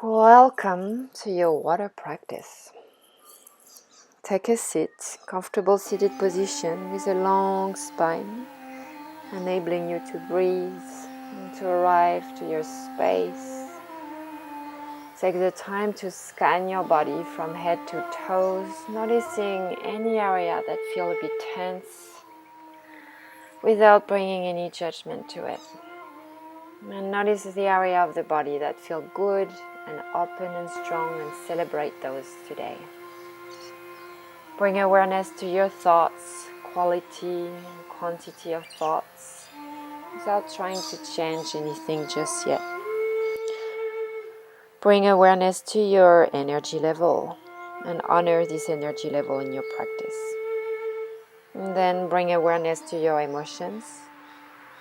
Welcome to your water practice. Take a seat, comfortable seated position with a long spine, enabling you to breathe and to arrive to your space. Take the time to scan your body from head to toes, noticing any area that feel a bit tense without bringing any judgment to it. And notice the area of the body that feel good and open and strong, and celebrate those today. Bring awareness to your thoughts, quality and quantity of thoughts, without trying to change anything just yet. Bring awareness to your energy level and honor this energy level in your practice. And then bring awareness to your emotions,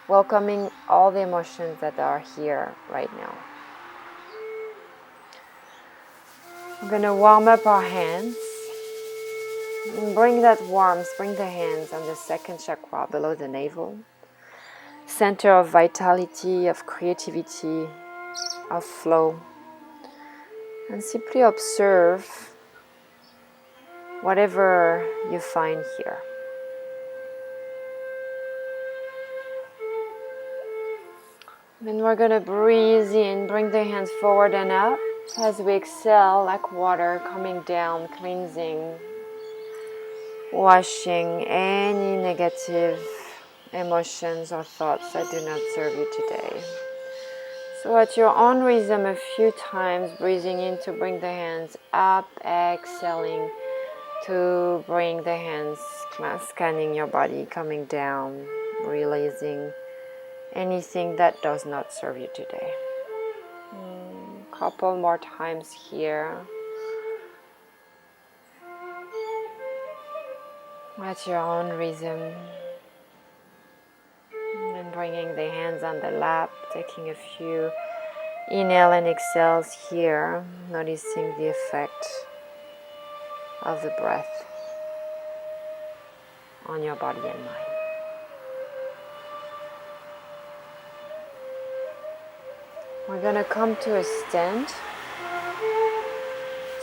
welcoming all the emotions that are here right now. We're going to warm up our hands. And bring that warmth, bring the hands on the second chakra below the navel. Center of vitality, of creativity, of flow. And simply observe whatever you find here. Then we're going to breathe in, bring the hands forward and up as we exhale like water coming down, cleansing, washing any negative emotions or thoughts that do not serve you today. So at your own rhythm, a few times, breathing in to bring the hands up, exhaling to bring the hands, scanning your body, coming down, releasing anything that does not serve you today. Couple more times here. At your own rhythm. And bringing the hands on the lap, taking a few inhale and exhales here, noticing the effect of the breath on your body and mind. We're going to come to a stand.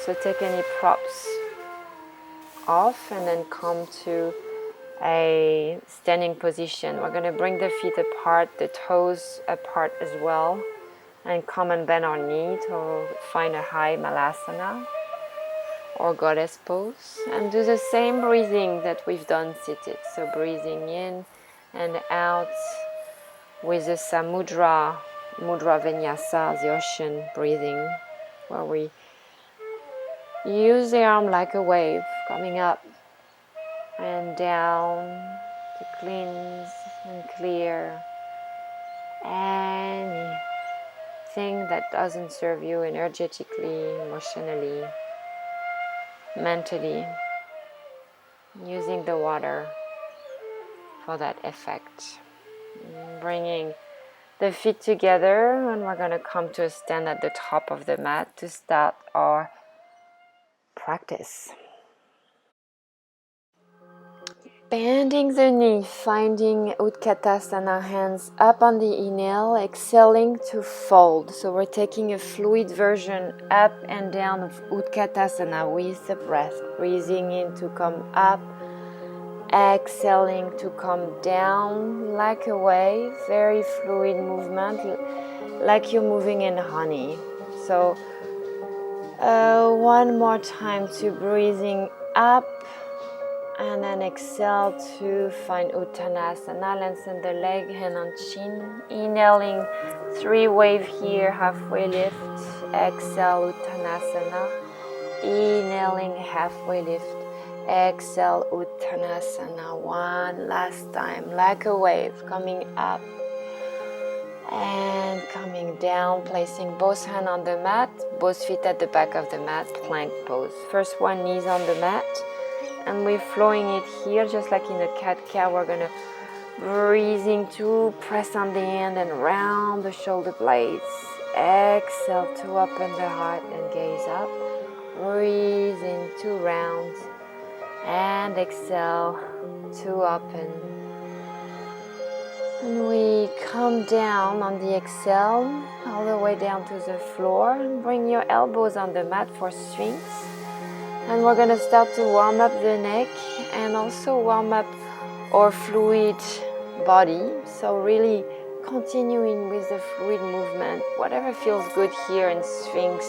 So take any props off and then come to a standing position. We're going to bring the feet apart, the toes apart as well, and come and bend our knee to find a high malasana or goddess pose, and do the same breathing that we've done seated. So breathing in and out with the samudra, mudra vinyasa, the ocean breathing, where we use the arm like a wave coming up and down to cleanse and clear anything that doesn't serve you energetically, emotionally, mentally, using the water for that effect. Bringing the feet together, and we're going to come to a stand at the top of the mat to start our practice. Bending the knee, finding Utkatasana, hands up on the inhale, exhaling to fold. So we're taking a fluid version up and down of Utkatasana with the breath. Breathing in to come up, exhaling to come down like a wave. Very fluid movement, like you're moving in honey. So one more time to breathing up. And then exhale to find Uttanasana. Lengthen the leg, hand on chin. Inhaling, 3 wave here, halfway lift. Exhale, Uttanasana. Inhaling, halfway lift. Exhale, Uttanasana. One last time, like a wave, coming up and coming down. Placing both hands on the mat, both feet at the back of the mat, plank pose. First one, knees on the mat. And we're flowing it here, just like in a cat-cow. We're going to breathing to press on the end and round the shoulder blades. Exhale to open the heart and gaze up. Breathe in to round. And exhale to open. And we come down on the exhale, all the way down to the floor. Bring your elbows on the mat for Sphinx. And we're going to start to warm up the neck and also warm up our fluid body. So really continuing with the fluid movement, whatever feels good here in Sphinx,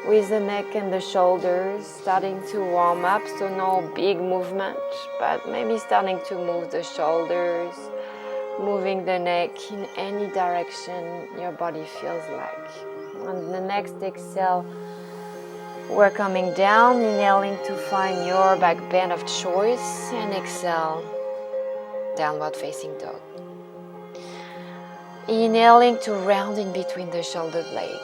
with the neck and the shoulders starting to warm up. So no big movement, but maybe starting to move the shoulders, moving the neck in any direction your body feels like. On the next exhale, we're coming down, inhaling to find your back bend of choice, and exhale, downward facing dog. Inhaling to round in between the shoulder blade.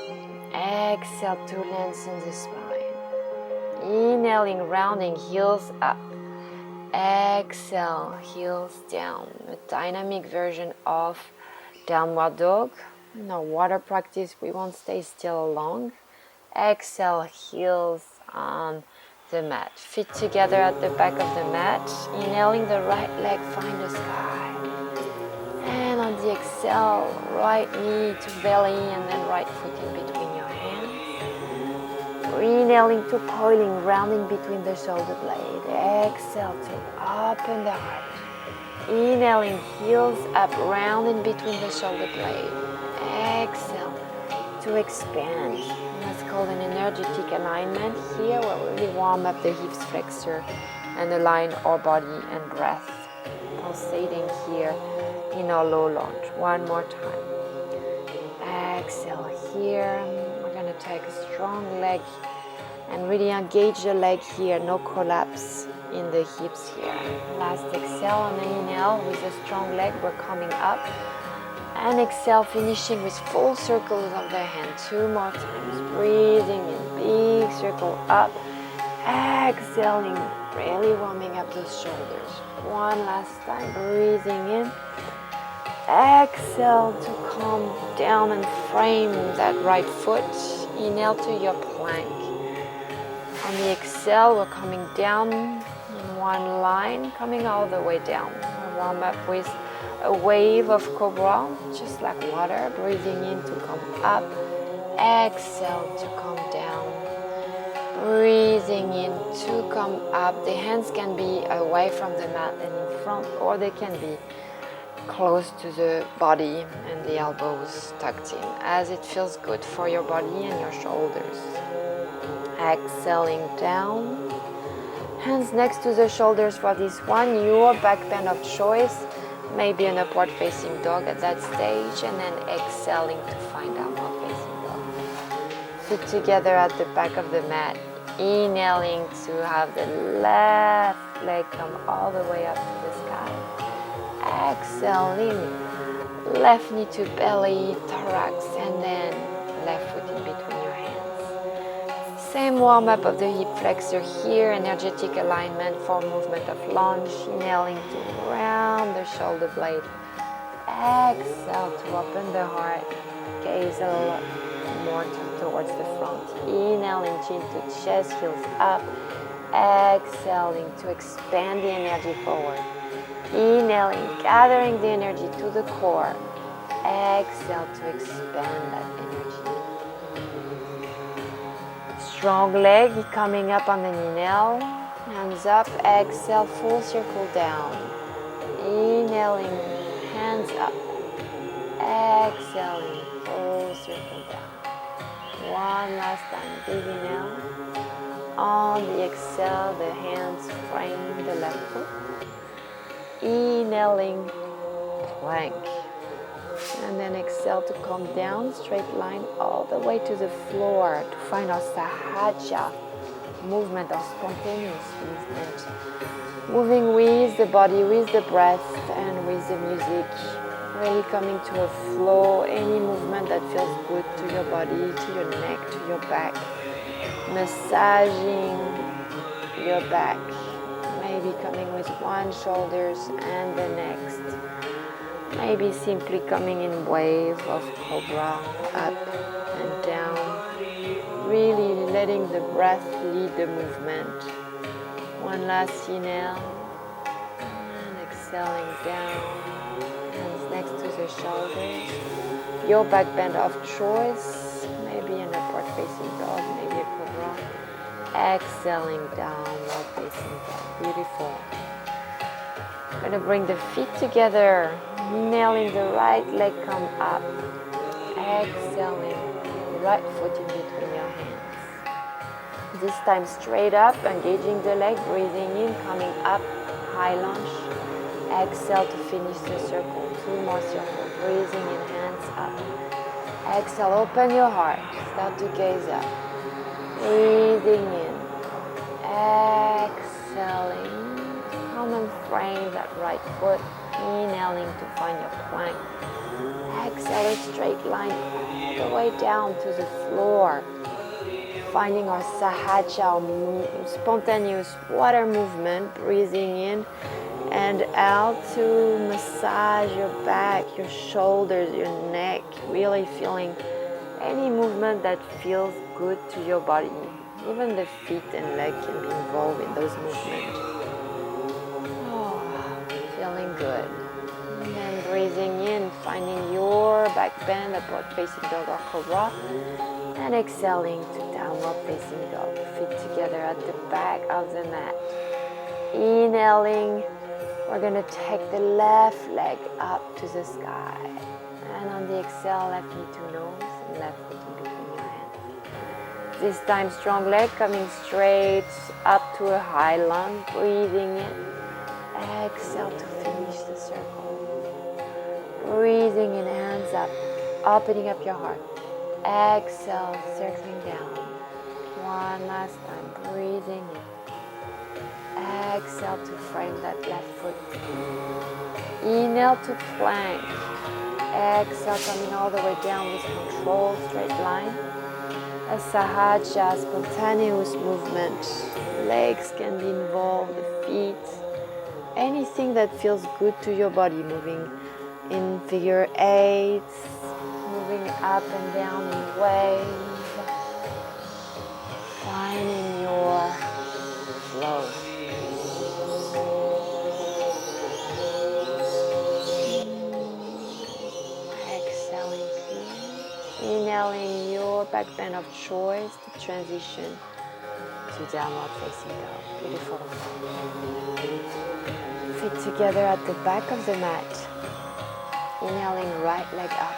Exhale to lengthen the spine. Inhaling, rounding, heels up. Exhale, heels down. A dynamic version of downward dog. In our water practice, we won't stay still long. Exhale, heels on the mat. Feet together at the back of the mat. Inhaling, the right leg find the sky. And on the exhale, right knee to belly and then right foot in between your hands. Inhaling to coiling, rounding between the shoulder blade. Exhale to open the heart. Inhaling, heels up, round in between the shoulder blade. Exhale to expand. That's called an energetic alignment here, where we really warm up the hips flexor and align our body and breath. Pulsating here in our low lunge. One more time. Exhale here. We're going to take a strong leg and really engage the leg here. No collapse in the hips here. Last exhale, and then inhale with a strong leg. We're coming up. And exhale, finishing with full circles of the hand. 2 more times. Breathing in, big circle up. Exhaling, really warming up those shoulders. One last time. Breathing in. Exhale to come down and frame that right foot. Inhale to your plank. On the exhale, we're coming down in one line, coming all the way down. We'll warm up with a wave of cobra, just like water. Breathing in to come up. Exhale to come down. Breathing in to come up. The hands can be away from the mat and in front, or they can be close to the body and the elbows tucked in, as it feels good for your body and your shoulders. Exhaling down. Hands next to the shoulders for this one. Your back bend of choice. Maybe an upward facing dog at that stage, and then exhaling to find downward facing dog. Feet together at the back of the mat. Inhaling to have the left leg come all the way up to the sky. Exhaling, left knee to belly, thorax, and then left foot in between your hands. Same warm up of the hip flexor here, energetic alignment for movement of lunge. Inhaling to round the shoulder blade. Exhale to open the heart, gaze a little more towards the front. Inhaling, chin to chest, heels up. Exhaling to expand the energy forward. Inhaling, gathering the energy to the core. Exhale to expand that energy. Strong leg coming up on an inhale. Hands up. Exhale, full circle down. Inhaling, hands up. Exhaling, full circle down. One last time. Big inhale. On the exhale, the hands frame the left foot. Inhaling, plank. And then exhale to come down, straight line all the way to the floor to find our sahaja movement, our spontaneous movement. Moving with the body, with the breath, and with the music. Really coming to a flow, any movement that feels good to your body, to your neck, to your back. Massaging your back. Maybe coming with one shoulders and the next. Maybe simply coming in wave of cobra, up and down. Really letting the breath lead the movement. One last inhale and exhaling down. Hands the shoulders. Your back bend of choice, maybe an upward facing dog, maybe a cobra. Exhaling, downward facing dog. Beautiful. Going to bring the feet together, nailing the right leg, come up. Exhaling, right foot in between your hands. This time straight up, engaging the leg, breathing in, coming up, high lunge. Exhale to finish the circle. 2 more circles, breathing in, hands up. Exhale, open your heart, start to gaze up. Breathing in, exhaling. Come and frame that right foot, inhaling to find your plank. Exhale, a straight line all the way down to the floor. Finding our sahaja, spontaneous water movement, breathing in and out to massage your back, your shoulders, your neck, really feeling any movement that feels good to your body. Even the feet and leg can be involved in those movements. Oh, feeling good. And then breathing in, finding your back bend, upward facing dog or cobra. And exhaling to downward facing dog. Feet together at the back of the mat. Inhaling, we're going to take the left leg up to the sky. And on the exhale, left knee to nose and left foot in between your hands. This time, strong leg coming straight up to a high lunge. Breathing in. Exhale to finish the circle. Breathing in, hands up. Opening up your heart. Exhale, circling down. One last time, breathing in. Exhale to frame that left foot. Inhale to plank. Exhale, coming all the way down with control, straight line. A sahaja, spontaneous movement. Legs can be involved, the feet. Anything that feels good to your body, moving in figure 8. Moving up and down in wave, finding your flow. Exhaling here, inhaling your back bend of choice to transition to downward facing dog. Beautiful. Feet together at the back of the mat. Inhaling, right leg up.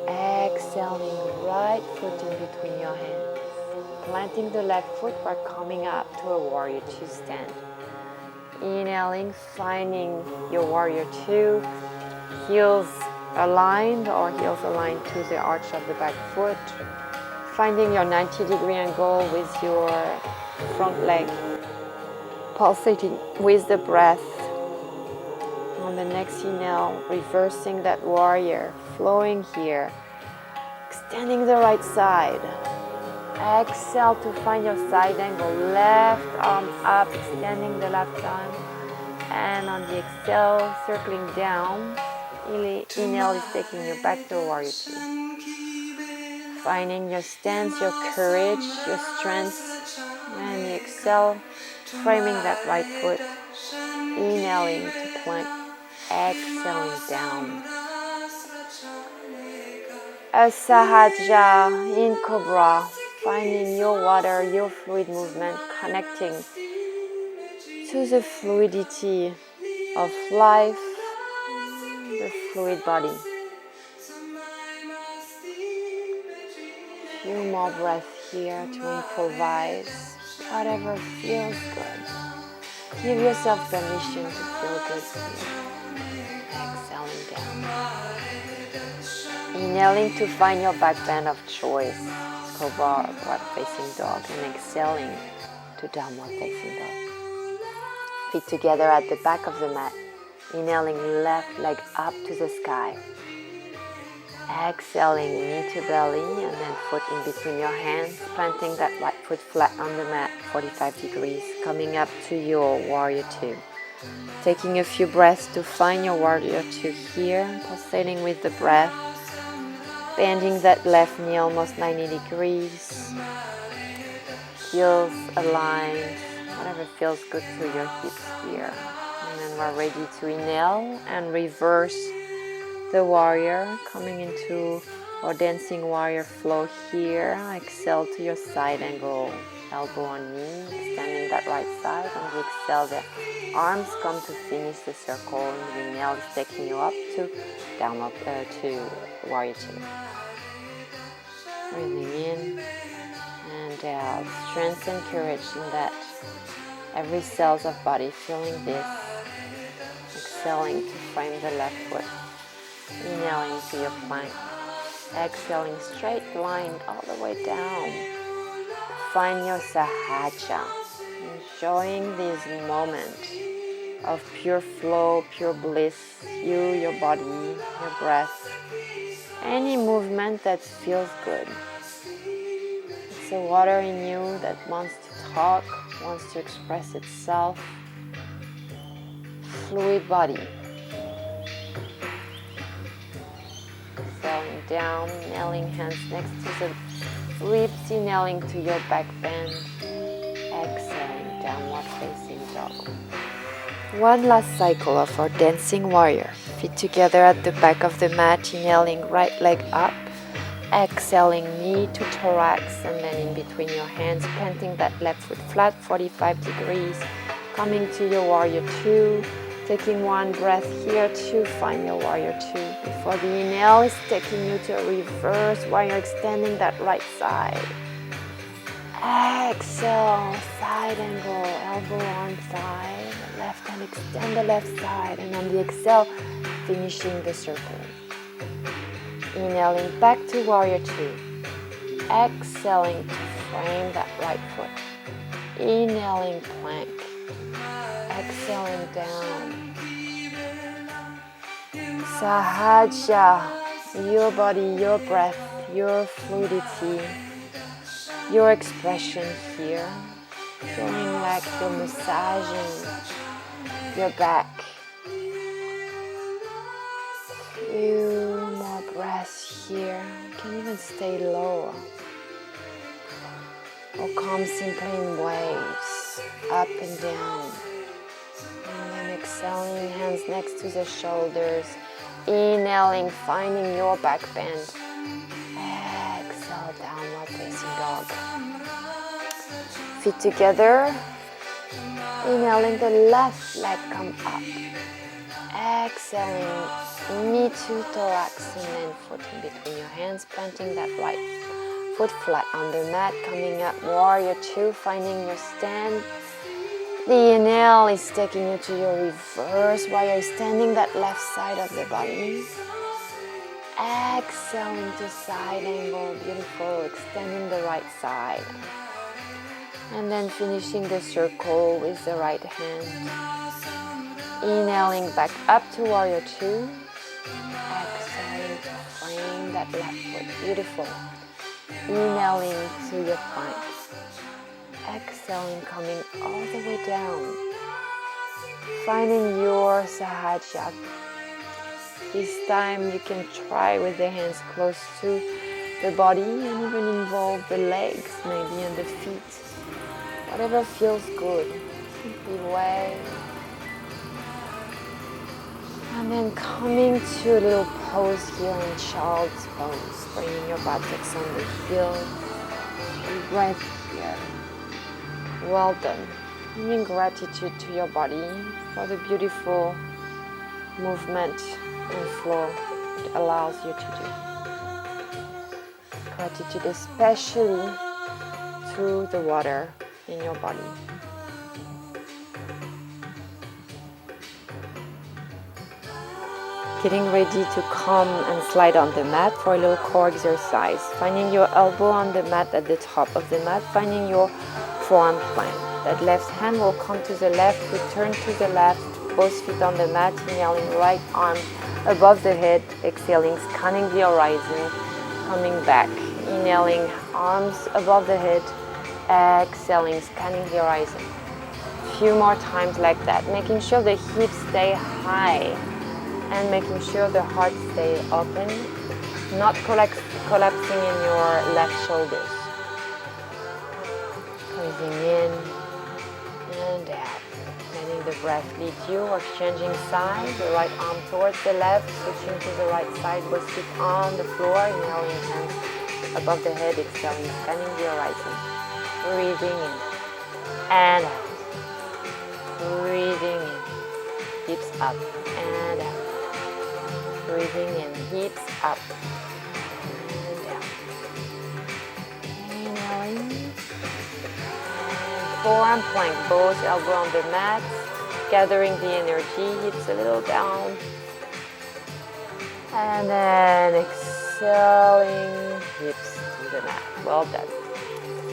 Exhaling, right foot in between your hands. Planting the left foot, we're coming up to a warrior 2 stand. Inhaling, finding your warrior 2. Heels aligned or heels aligned to the arch of the back foot. Finding your 90-degree angle with your front leg. Pulsating with the breath. On the next inhale, reversing that warrior, flowing here. Extending the right side. Exhale to find your side angle. Left arm up, extending the left arm. And on the exhale, circling down. Inhale is taking you back to warrior 2. Finding your stance, your courage, your strength. And the exhale, framing that right foot. Inhaling to plank. Exhaling down. A sahaja in cobra, finding your water, your fluid movement, connecting to the fluidity of life, the fluid body. Few more breaths here to improvise, whatever feels good. Give yourself permission to feel good here. Exhaling down. Inhaling to find your back bend of choice, cobra, upward facing dog, and exhaling to downward facing dog. Feet together at the back of the mat. Inhaling, left leg up to the sky. Exhaling, knee to belly, and then foot in between your hands, planting that right foot flat on the mat, 45 degrees, coming up to your warrior 2. Taking a few breaths to find your warrior 2 here, pulsating with the breath, bending that left knee almost 90 degrees, heels aligned, whatever feels good through your hips here. And then And we're ready to inhale and reverse the warrior, coming into our dancing warrior flow here. Exhale to your side angle, elbow on knee, extending that right side. And we exhale, the arms come to finish the circle. And the inhale is taking you up to downward to warrior two. Breathing in and out. Strength and courage in that. Every cells of body feeling this. Exhaling to frame the left foot. Inhaling to your plank. Exhaling straight line all the way down. Find your sahaja. Enjoying this moment of pure flow, pure bliss. You, your body, your breath. Any movement that feels good. It's a water in you that wants to talk, wants to express itself. Fluid body. Exhaling down, inhaling hands next to the ribs, inhaling to your back bend. Exhaling, downward facing dog. One last cycle of our dancing warrior. Feet together at the back of the mat, inhaling right leg up. Exhaling knee to thorax, and then in between your hands, planting that left foot flat, 45 degrees. Coming to your warrior two. Taking one breath here to find your warrior two. Before the inhale is taking you to a reverse warrior, extending that right side. Exhale, side angle, elbow on thigh, left hand, extend the left side, and on the exhale, finishing the circle. Inhaling back to warrior two. Exhaling to frame that right foot. Inhaling plank. Exhaling down. Sahaja, your body, your breath, your fluidity, your expression here. Feeling like you're massaging your back. Few more breaths here. You can even stay low or come simply in waves, up and down. And then exhaling, hands next to the shoulders. Inhaling, finding your back bend. Exhale, downward facing dog. Feet together. Inhaling, the left leg come up. Exhaling, knee to thorax, and then foot in between your hands, planting that right foot flat on the mat. Coming up, warrior two, finding your stand. The inhale is taking you to your reverse while you're standing that left side of the body. Exhaling to side angle, beautiful, extending the right side. And then finishing the circle with the right hand. Inhaling back up to warrior two. Exhaling to frame that left foot, beautiful. Inhaling to your plank. Exhaling, coming all the way down. Finding your sahaja. This time you can try with the hands close to the body and even involve the legs maybe and the feet. Whatever feels good. Simply wave. And then coming to a little pose here in child's pose. Bringing your buttocks on the heels. Deep breath here. Well done. Giving gratitude to your body for the beautiful movement and flow it allows you to do. Gratitude especially to the water in your body. Getting ready to come and slide on the mat for a little core exercise. Finding your elbow on the mat at the top of the mat. Finding your forearm plank. That left hand will come to the left, return to the left, both feet on the mat, inhaling right arm above the head, exhaling, scanning the horizon, coming back, inhaling arms above the head, exhaling, scanning the horizon. A few more times like that, making sure the hips stay high and making sure the heart stay open, not collapsing in your left shoulders. Breathing in and out, letting May the breath lead you, or changing side, the right arm towards the left, switching to the right side, both feet on the floor, inhaling hands above the head, exhaling, scanning the horizon, breathing in, and out, breathing in, hips up, and out, breathing in, hips up, and down, inhaling, forearm plank, both elbow on the mat, gathering the energy, hips a little down, and then exhaling, hips to the mat. Well done.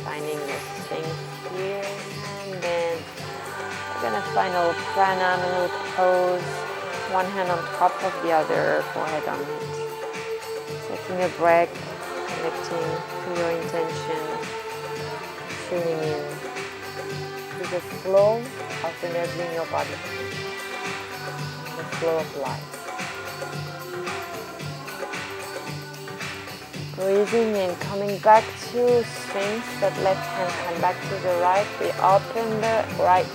Finding your strength here, and then we're gonna find a little pranayama, a little pose, one hand on top of the other, forehead on it. Taking a breath, connecting to your intention, tuning in to the flow of energy in your body, the flow of life. Breathing in, coming back to Sphinx, that left hand come back to the right. We open the right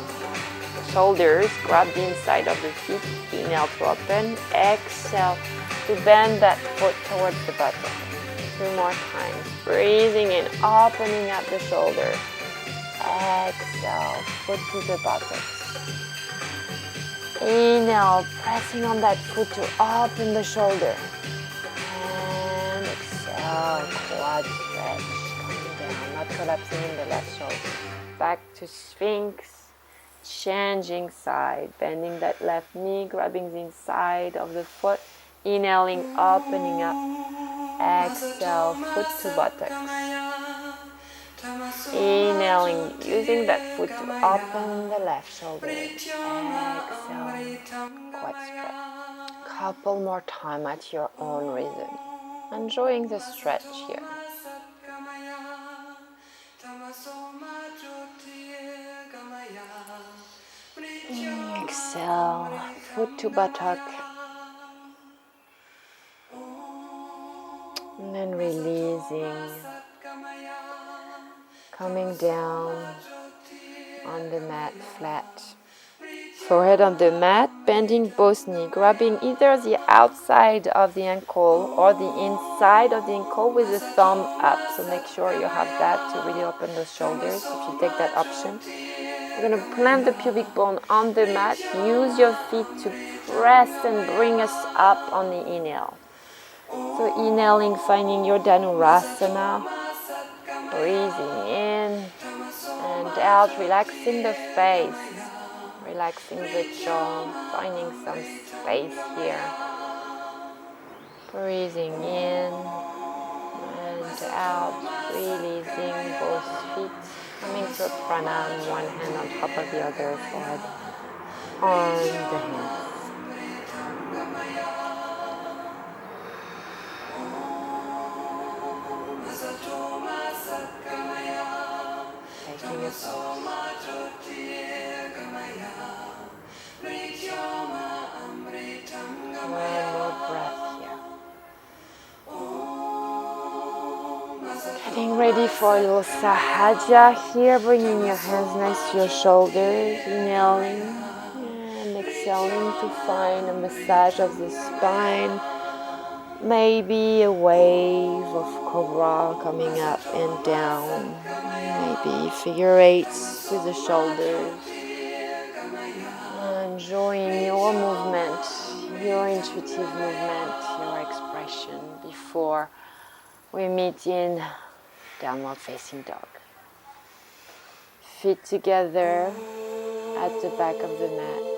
shoulders, grab the inside of the feet, inhale to open, exhale to bend that foot towards the buttock. 2 more times, breathing in, opening up the shoulder. Exhale, foot to the buttocks. Inhale, pressing on that foot to open the shoulder. And exhale, quad stretch, coming down, not collapsing in the left shoulder. Back to Sphinx, changing side, bending that left knee, grabbing the inside of the foot. Inhaling, opening up. Exhale, foot to buttocks. Inhaling, using that foot to open the left shoulder. Exhale, quad stretch. Couple more time at your own rhythm. Enjoying the stretch here. Exhale, foot to buttock. And then releasing. Coming down on the mat flat. Forehead on the mat, bending both knees, grabbing either the outside of the ankle or the inside of the ankle with the thumb up. So make sure you have that to really open those shoulders if you take that option. We're going to plant the pubic bone on the mat. Use your feet to press and bring us up on the inhale. So inhaling, finding your Dhanurasana. Breathing in and out, relaxing the face, relaxing the jaw, finding some space here. Breathing in and out, releasing both feet, coming to a pranayama, one hand on top of the other, forehead on the hands. Taking a pause. One more breath here. Getting ready for a little sahaja here, bringing your hands next to your shoulders, inhaling and exhaling to find a massage of the spine. Maybe a wave of cobra coming up and down. Maybe figure eights with the shoulders. Enjoying your movement, your intuitive movement, your expression before we meet in downward facing dog. Feet together at the back of the mat.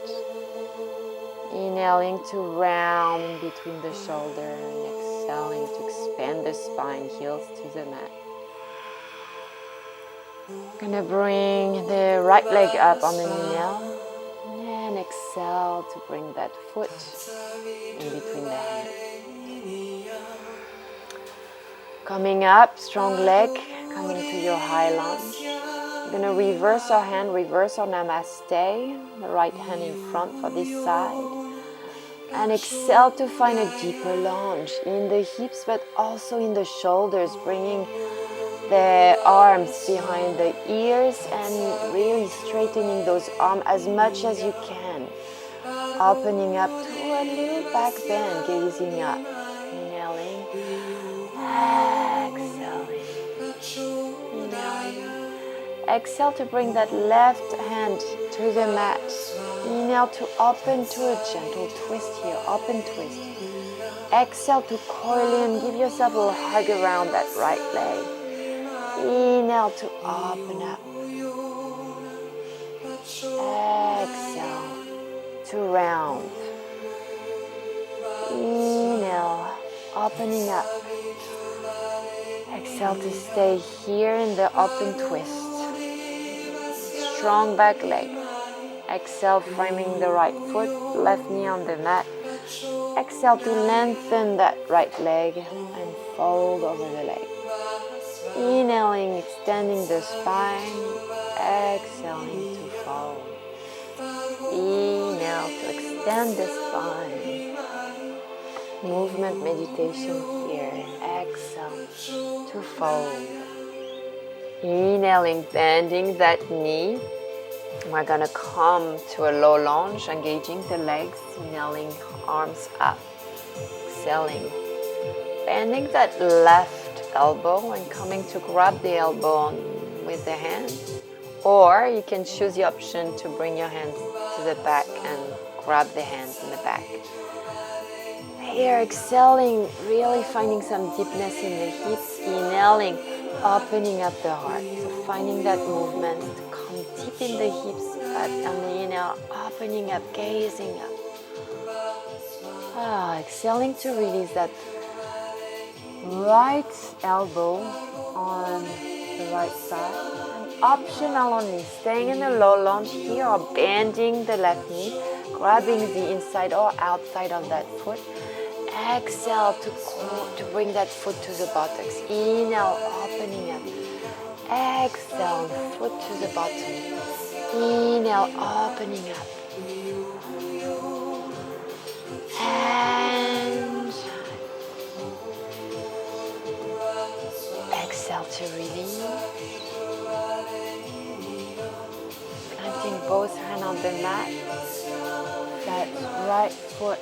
Inhaling to round in between the shoulder and exhaling to expand the spine, heels to the mat. Gonna bring the right leg up on an inhale and exhale to bring that foot in between the hands. Coming up, strong leg, coming to your high lunge. We're gonna reverse our hand, reverse our namaste, the right hand in front for this side. And exhale to find a deeper lunge in the hips, but also in the shoulders, bringing the arms behind the ears and really straightening those arms as much as you can. Opening up to a little back bend, gazing up. Inhaling, exhaling, inhaling. Exhale to bring that left hand to the mat. Inhale to open to a gentle twist here, open twist. Exhale to coil in, give yourself a little hug around that right leg. Inhale to open up. Exhale to round. Inhale, opening up. Exhale to stay here in the open twist. Strong back leg. Exhale, framing the right foot, left knee on the mat. Exhale to lengthen that right leg and fold over the leg. Inhaling, extending the spine. Exhaling to fold. Inhale to extend the spine. Movement meditation here. Exhale to fold. Inhaling, bending that knee. We're gonna come to a low lunge, engaging the legs. Inhaling, arms up. Exhaling, bending that left elbow and coming to grab the elbow with the hands. Or you can choose the option to bring your hands to the back and grab the hands in the back. Here, exhaling, really finding some deepness in the hips. Inhaling, opening up the heart. So finding that movement to come deep in the hips, but on the inhale, opening up, gazing up. Exhaling to release that right elbow on the right side. And optional only, staying in a low lunge here or bending the left knee, grabbing the inside or outside of that foot. Exhale to bring that foot to the buttocks. Inhale, opening up. Exhale, foot to the bottom. Inhale, opening up. And exhale to release. Planting both hands on the mat. That right foot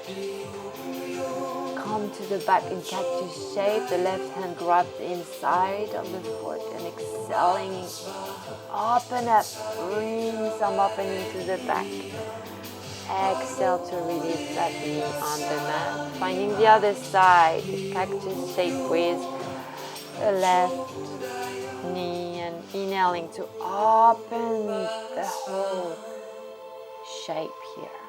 come to the back in cactus shape. The left hand grabs the inside of the foot and exhaling to open up. Bring some opening to the back. Exhale to release that knee on the mat. Finding the other side, the cactus shape with the left knee and inhaling to open the whole shape here.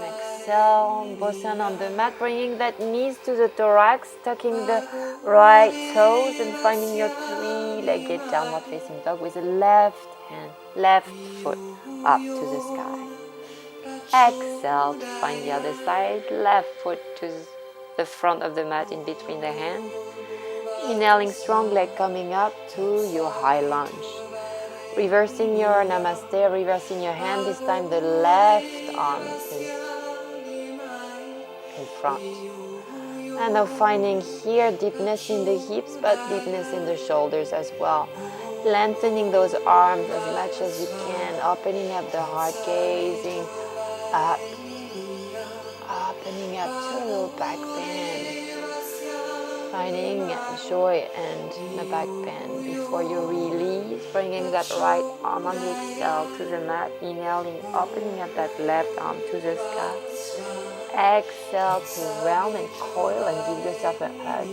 Exhale, both hands on the mat, bringing that knees to the thorax, tucking the right toes and finding your three-legged downward facing dog with the left foot up to the sky. Exhale to find the other side, left foot to the front of the mat in between the hands. Inhaling, strong leg coming up to your high lunge. Reversing your namaste, reversing your hand, this time the left arm is in front. And now finding here deepness in the hips, but deepness in the shoulders as well. Lengthening those arms as much as you can, opening up the heart, gazing up, opening up to a little back bend. Finding joy and the back bend before you release, bringing that right arm on the exhale to the mat, inhaling, opening up that left arm to the sky. Exhale to round and coil and give yourself a hug.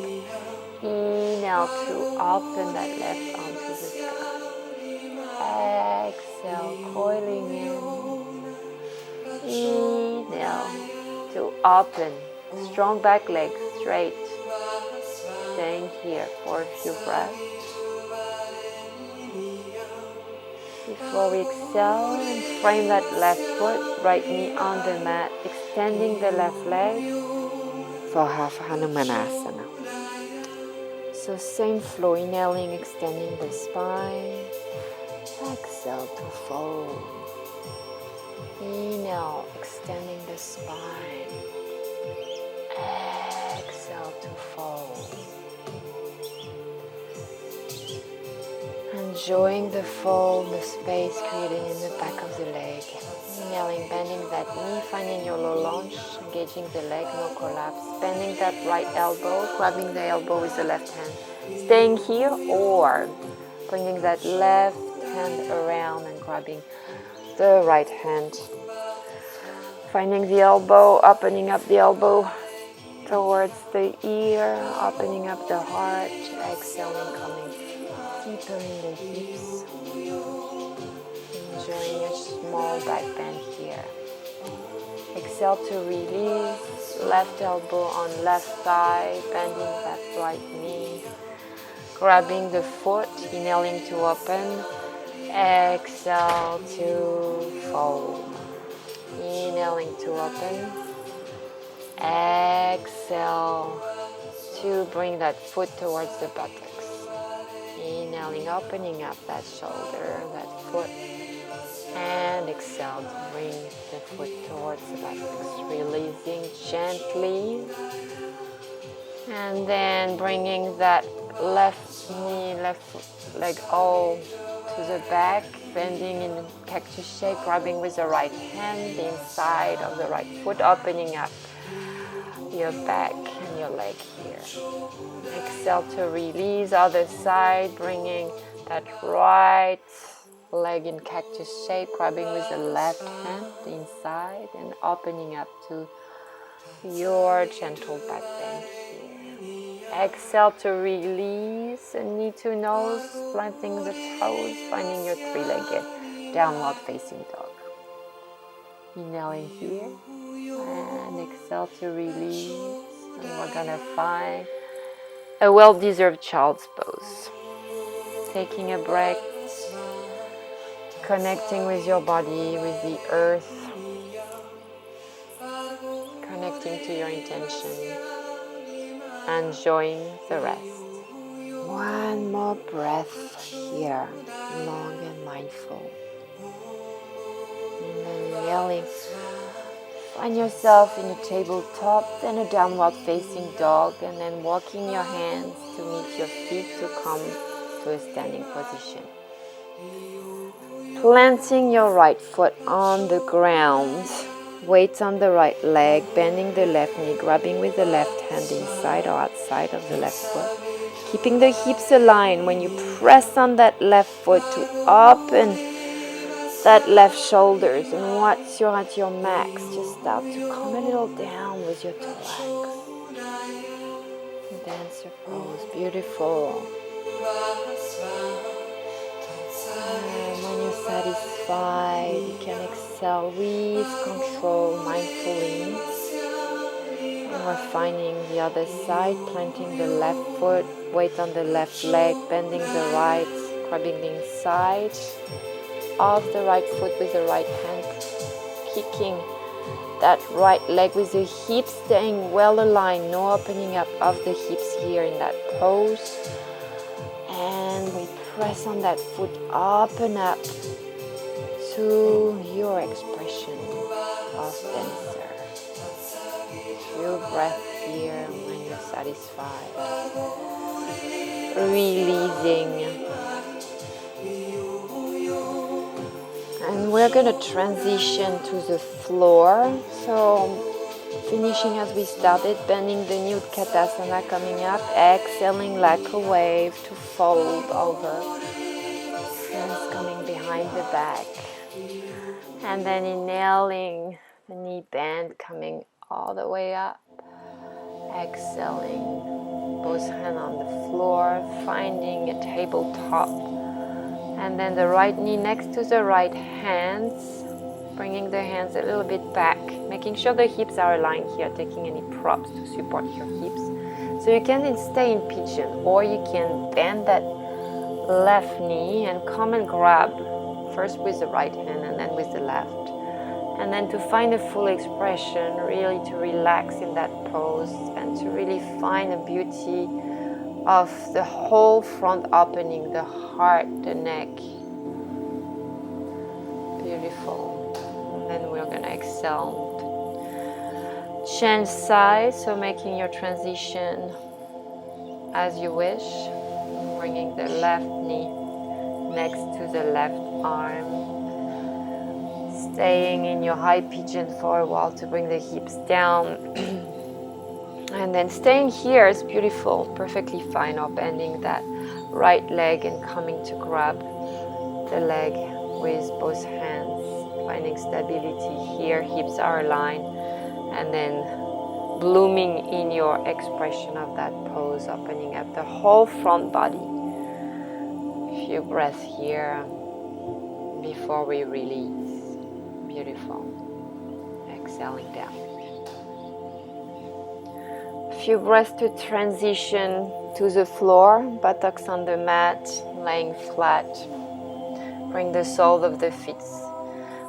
Inhale to open that left arm to the sky. Exhale, coiling in. Inhale to open, strong back leg straight. Staying here for a few breaths. Before we exhale, and frame that left foot, right knee on the mat, extending the left leg for half Hanumanasana. So same flow, inhaling, extending the spine. Exhale to fold. Inhale, extending the spine. Exhale to fold. enjoying the fold, the space created in the back of the leg. Inhaling, bending that knee, finding your low lunge, engaging the leg, no collapse. Bending that right elbow, grabbing the elbow with the left hand. Staying here or bringing that left hand around and grabbing the right hand. Finding the elbow, opening up the elbow towards the ear, opening up the heart, exhaling, coming deeper in the hips. Enjoying a small back bend here. Exhale to release, left elbow on left thigh, bending that right knee. Grabbing the foot, inhaling to open, exhale to fold. Inhaling to open, exhale to bring that foot towards the buttocks. Inhaling, opening up that shoulder, that foot, and exhale to bring the foot towards the buttocks. Releasing gently, and then bringing that left knee, left leg all to the back, bending in cactus shape, grabbing with the right hand the inside of the right foot, opening up your back and your leg here. Exhale to release, other side, bringing that right leg in cactus shape, grabbing with the left hand the inside and opening up to your gentle back bend here. Exhale to release, knee to nose, planting the toes, finding your three-legged downward facing dog. Inhaling here and exhale to release, and we're gonna find a well-deserved child's pose. Taking a breath, connecting with your body, with the earth, connecting to your intention, enjoying the rest. One more breath here, long and mindful. And then inhaling, find yourself in a tabletop, then a downward facing dog, and then walking your hands to meet your feet to come to a standing position. Planting your right foot on the ground, weight on the right leg, bending the left knee, grabbing with the left hand inside or outside of the left foot. Keeping the hips aligned when you press on that left foot to open that left shoulders, and once you're at your max, just start to come a little down with your thorax. Dancer pose, beautiful. And when you're satisfied, you can exhale with control, mindfully. And we're finding the other side, planting the left foot, weight on the left leg, bending the right, grabbing the inside of the right foot with the right hand, kicking that right leg with the hips staying well aligned, no opening up of the hips here in that pose. And we press on that foot, open up to your expression of dancer. Few breaths here when you're satisfied. Releasing. And we're going to transition to the floor. So finishing as we started, bending the Utkatasana coming up, exhaling like a wave to fold over. Hands coming behind the back. And then inhaling, the knee bend coming all the way up. Exhaling, both hands on the floor, finding a tabletop. And then the right knee next to the right hands, bringing the hands a little bit back, making sure the hips are aligned here, taking any props to support your hips. So you can stay in pigeon, or you can bend that left knee and come and grab, first with the right hand and then with the left. And then to find a full expression, really to relax in that pose and to really find the beauty of the whole front opening, the heart, the neck. Beautiful. And then we're going to exhale. Change side, so making your transition as you wish. Bringing the left knee next to the left arm. Staying in your high pigeon for a while to bring the hips down. And then staying here is beautiful, perfectly fine, or bending that right leg and coming to grab the leg with both hands, finding stability here, hips are aligned, and then blooming in your expression of that pose, opening up the whole front body. A few breaths here before we release. Beautiful. Exhaling down. A few breaths to transition to the floor, buttocks on the mat, laying flat. Bring the sole of the feet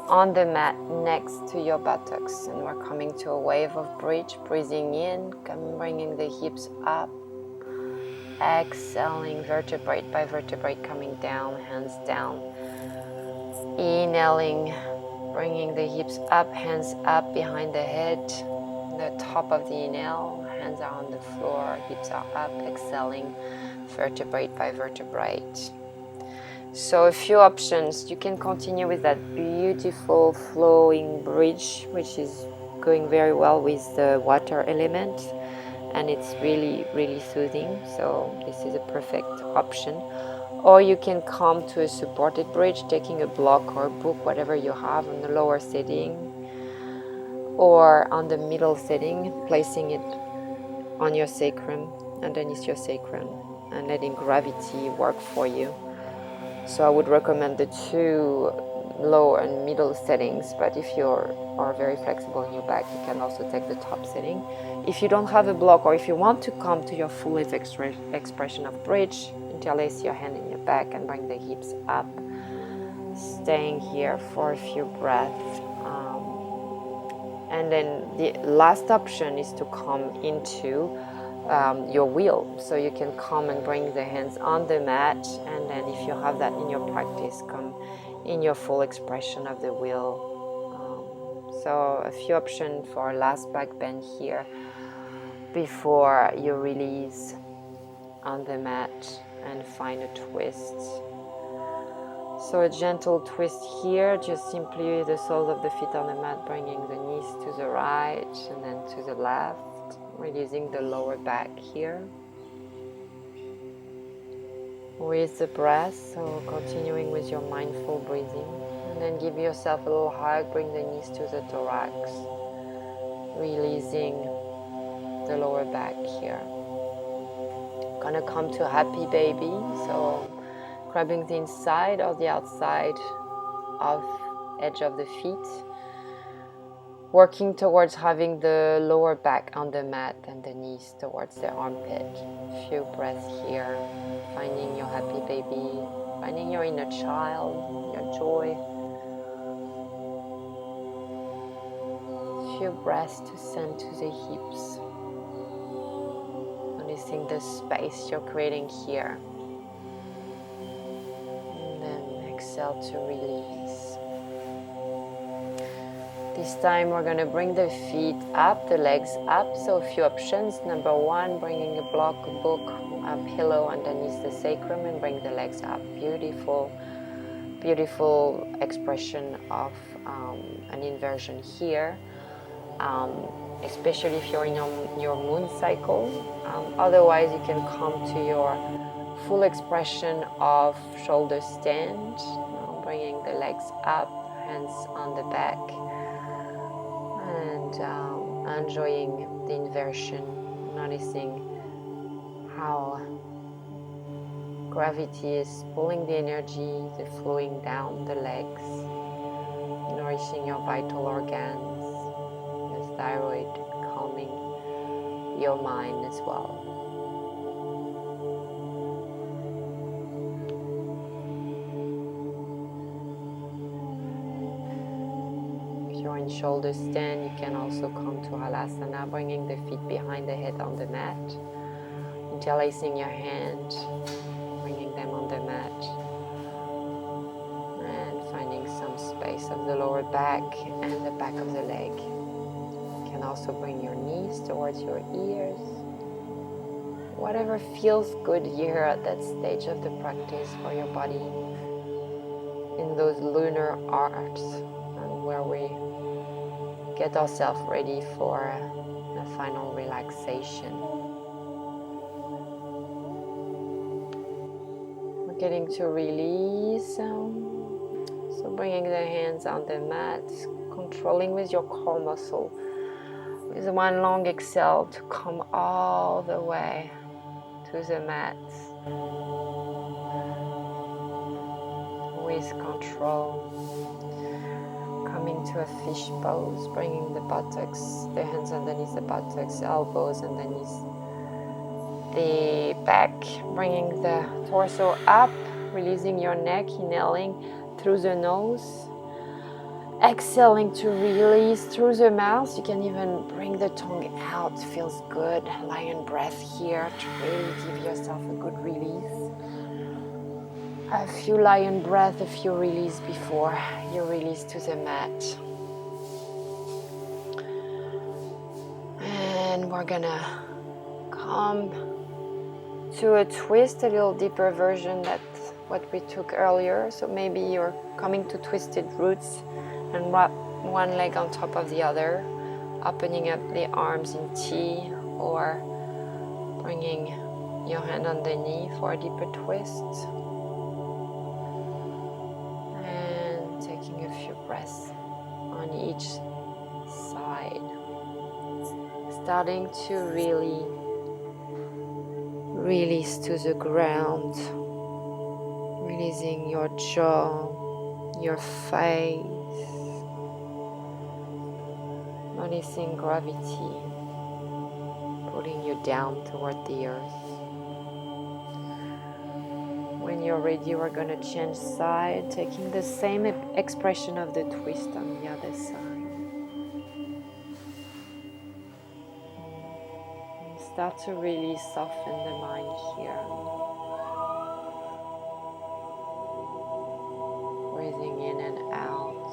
on the mat next to your buttocks, and we're coming to a wave of bridge. Breathing in, bringing the hips up. Exhaling, vertebrae by vertebrae coming down, hands down. Inhaling, bringing the hips up, hands up behind the head. The top of the inhale, hands are on the floor, hips are up. Exhaling, vertebrae by vertebrae. So a few options. You can continue with that beautiful flowing bridge, which is going very well with the water element, and it's really, really soothing. So this is a perfect option. Or you can come to a supported bridge, taking a block or a book, whatever you have, on the lower setting, or on the middle setting, placing it on your sacrum, underneath your sacrum, and letting gravity work for you. So I would recommend the two low and middle settings, but if you are very flexible in your back, you can also take the top setting. If you don't have a block, or if you want to come to your fullest expression of bridge, interlace your hand in your back and bring the hips up. Staying here for a few breaths. And then the last option is to come into your wheel. So you can come and bring the hands on the mat, and then if you have that in your practice, come in your full expression of the wheel. So a few options for a last back bend here before you release on the mat and find a twist. So a gentle twist here, just simply the soles of the feet on the mat, bringing the knees to the right and then to the left. Releasing the lower back here with the breath, so continuing with your mindful breathing, and then give yourself a little hug, bring the knees to the thorax, releasing the lower back here. Gonna come to happy baby, so grabbing the inside or the outside of edge of the feet, working towards having the lower back on the mat and the knees towards the armpit. A few breaths here, finding your happy baby, finding your inner child, your joy. A few breaths to send to the hips, noticing the space you're creating here. And then exhale to release. This time we're going to bring the feet up, the legs up. So a few options. Number one, bringing a block, a book, a pillow underneath the sacrum and bring the legs up. Beautiful, beautiful expression of an inversion here, especially if you're in your moon cycle. Otherwise, you can come to your full expression of shoulder stand, bringing the legs up, hands on the back. And enjoying the inversion, noticing how gravity is pulling the energy, the flowing down the legs, nourishing your vital organs, your thyroid, calming your mind as well. In shoulder stand, you can also come to Halasana, bringing the feet behind the head on the mat, interlacing your hand, bringing them on the mat, and finding some space of the lower back and the back of the leg. You can also bring your knees towards your ears. Whatever feels good here at that stage of the practice for your body. in those lunar arcs, and where we get ourselves ready for a final relaxation. We're getting to release, so bringing the hands on the mat, controlling with your core muscle, with one long exhale to come all the way to the mat with control. Coming to a fish pose, bringing the buttocks, the hands underneath the buttocks, elbows underneath the back, bringing the torso up, releasing your neck, inhaling through the nose, exhaling to release through the mouth. You can even bring the tongue out, feels good. Lion breath here to really give yourself a good release. A few lion breath, a few release before you release to the mat. And we're gonna come to a twist, a little deeper version than what we took earlier. So maybe you're coming to twisted roots and wrap one leg on top of the other, opening up the arms in T, or bringing your hand on the knee for a deeper twist. And taking a few breaths on each side. Starting to really release to the ground, releasing your jaw, your face, noticing gravity pulling you down toward the earth. When you're ready, we're going to change side, taking the same expression of the twist on the other side. Start to really soften the mind here. Breathing in and out.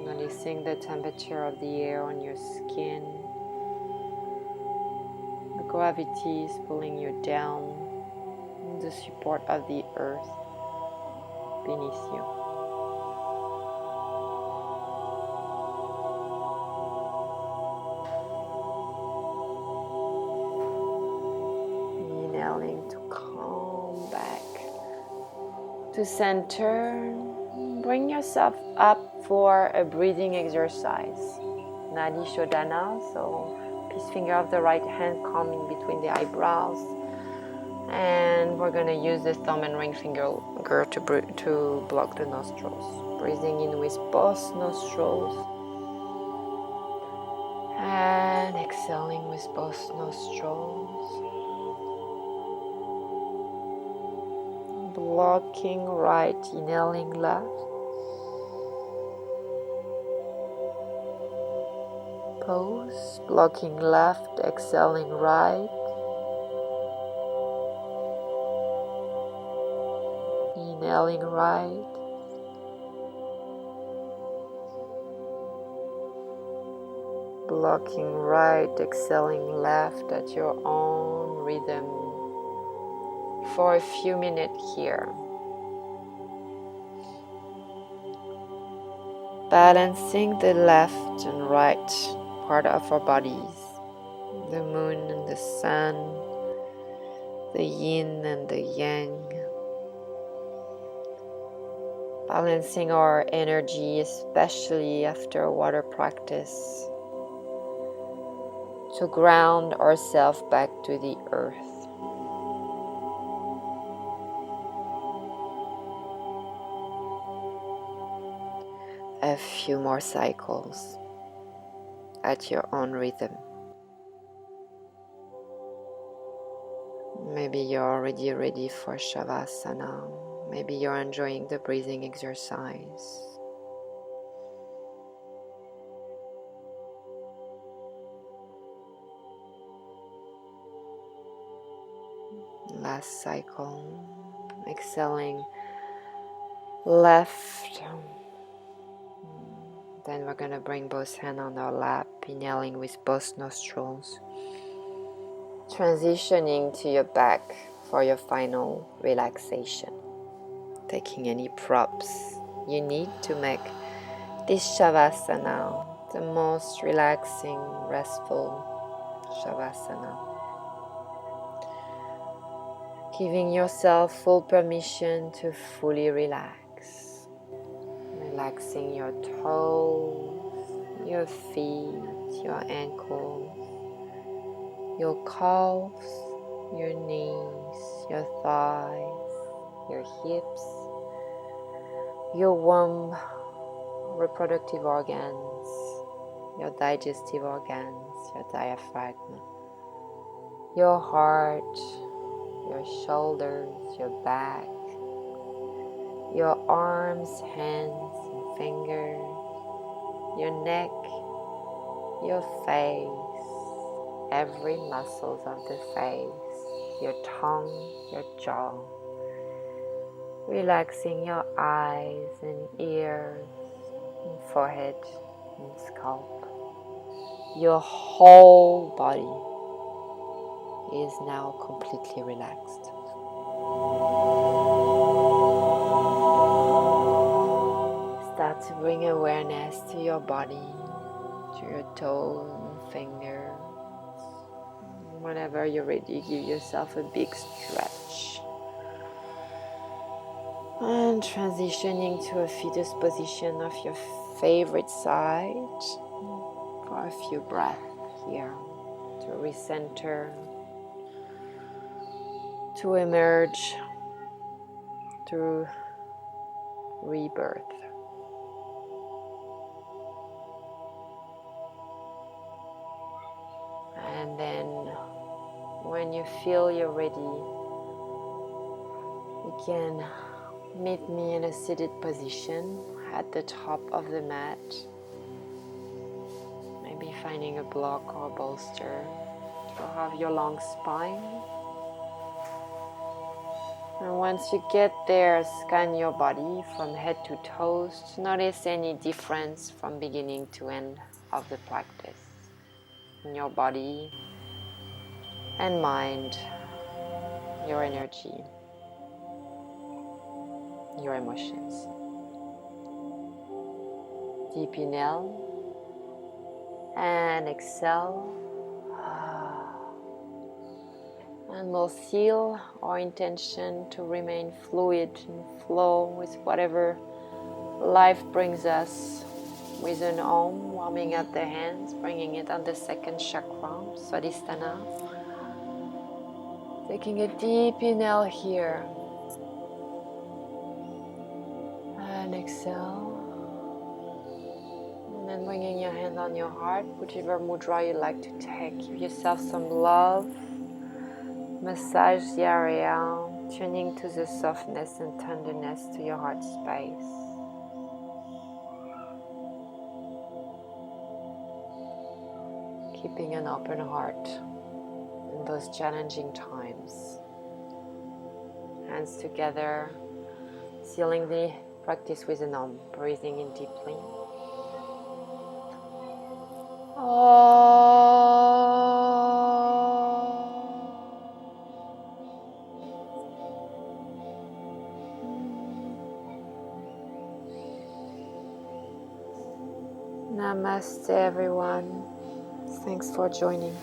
Noticing the temperature of the air on your skin. The gravity is pulling you down. The support of the earth beneath you. To come back to center. Bring yourself up for a breathing exercise. Nadi Shodhana, so peace finger of the right hand coming between the eyebrows. And we're going to use the thumb and ring finger to block the nostrils. Breathing in with both nostrils. And exhaling with both nostrils. Blocking right, inhaling left. Pose, blocking left, exhaling right. Inhaling right. Blocking right, exhaling left at your own rhythm. For a few minutes here. Balancing the left and right part of our bodies. The moon and the sun, the yin and the yang. Balancing our energy, especially after a water practice, to ground ourselves back to the earth. A few more cycles at your own rhythm. Maybe you're already ready for Shavasana. Maybe you're enjoying the breathing exercise. Last cycle, exhaling left. Then we're going to bring both hands on our lap, inhaling with both nostrils. Transitioning to your back for your final relaxation. taking any props you need to make this Shavasana the most relaxing, restful Shavasana. Giving yourself full permission to fully relax. Relaxing your toes, your feet, your ankles, your calves, your knees, your thighs, your hips, your womb, reproductive organs, your digestive organs, your diaphragm, your heart, your shoulders, your back, your arms, hands and fingers, your neck, your face, every muscles of the face, your tongue, your jaw, relaxing your eyes and ears and forehead and scalp. Your whole body is now completely relaxed. Start to bring awareness to your body, to your toes and fingers. Whenever you're ready, give yourself a big stretch. And transitioning to a fetus position of your favorite side for a few breaths here to recenter, to emerge through rebirth. And then when you feel you're ready, you can meet me in a seated position at the top of the mat. Maybe finding a block or a bolster to have your long spine. And once you get there, scan your body from head to toes to notice any difference from beginning to end of the practice in your body and mind, your energy, your emotions. Deep inhale and exhale. And we'll seal our intention to remain fluid and flow with whatever life brings us with an Om, warming up the hands, bringing it on the second chakra, Swadhisthana. Taking a deep inhale here. And exhale. And then bringing your hand on your heart, whichever mudra you like to take. Give yourself some love. Massage the area, tuning to the softness and tenderness to your heart space. Keeping an open heart in those challenging times. Hands together, sealing the practice with an Om, breathing in deeply. Namaste everyone. Thanks for joining.